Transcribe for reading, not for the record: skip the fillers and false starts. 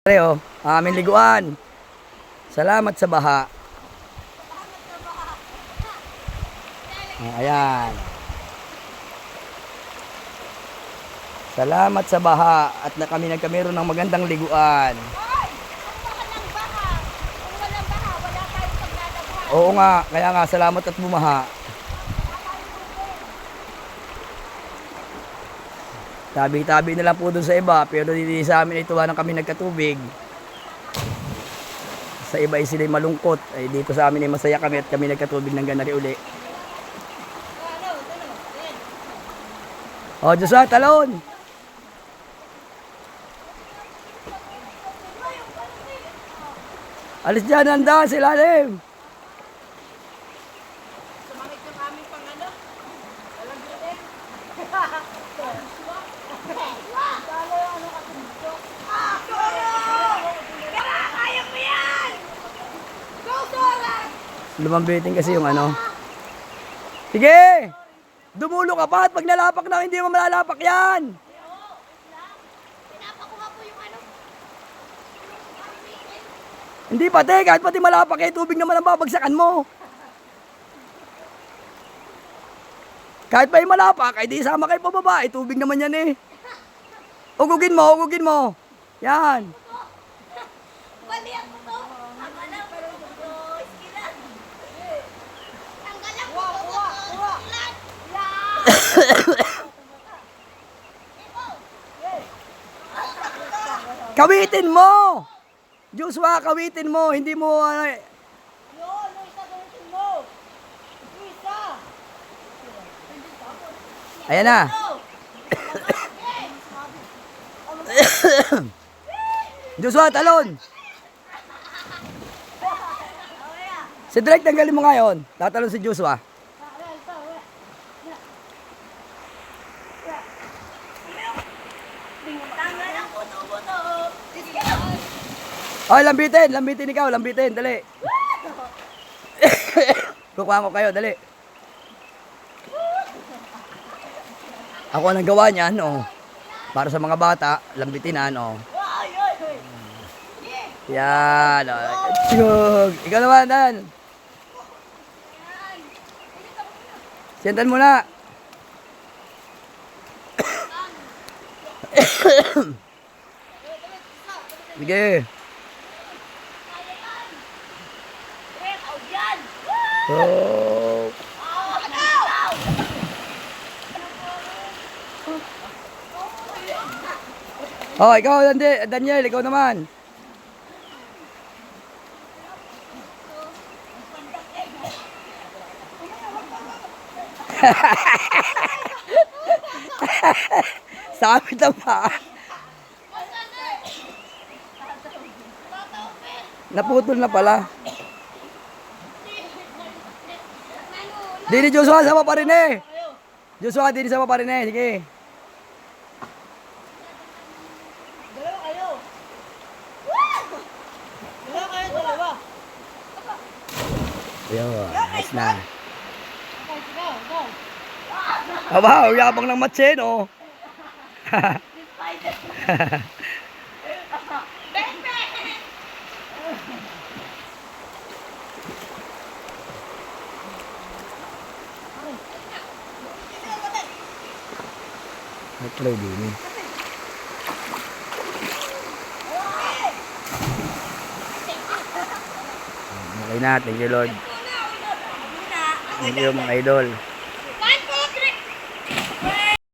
Oh, aming liguan. Salamat sa baha. Ayan. Salamat sa baha at na kami nagkameron ng magandang liguan. Oo nga, kaya nga salamat at bumaha. Tabi-tabi na lang po doon sa iba, pero hindi sa amin ito na kami nagkatubig. Sa iba ay sila'y malungkot, ay dito sa amin ay masaya kami at kami nagkatubig ng ganari uli. O, Diyos talon! Alis dyan, handa, silalim! Sumangit yung aming pangano. Walang gilid. Kaya mo yan! Go, Sora! Lumambitin kasi yung ano. Sige! Dumulo ka pa at pag nalapak na hindi mo malalapak yan! Pinapakuha po yung ano. Hindi pati, kahit pati malapak eh, tubig naman ang babagsakan mo. Kahit pa yung malapak, ay di sama kayo pababa, eh, tubig naman yan eh. Ugugin mo, ugugin mo. Yan. Bali ako to. Tanggal lang po to. Iskilan. Tanggal lang po to. Iskilan. Kawitin mo! Joshua, kawitin mo, hindi mo... Luisa, gamitin mo. Luisa. Ayan na. Joshua, talon! Si Drake, tanggalin mo ngayon. Tatalon si Joshua. Tanggal lang po to. Iskilan. Oy, lambitin, lambitin ikaw, lambitin, dali. Kukuha ko kayo, dali. Ako ang nagawa niyan, oh. Para sa mga bata, lambitinan, oh. Yan, oh. Tiyog. Ikaw naman, Dan. Sientan mo na. Sige. Oh. Oh, ikaw, Daniel, ikaw naman. Sabi na pa. Naputol na pala. Dini Joshua, sama pa rin eh. Joshua, dini sama pa rin eh. Sige. Dalawa kayo. Dalawa. Ayun, nice na. Go. Aba, yabang ng matchen, oh. Nag-play din eh. Okay na, thank you Lord. Thank you mga idol.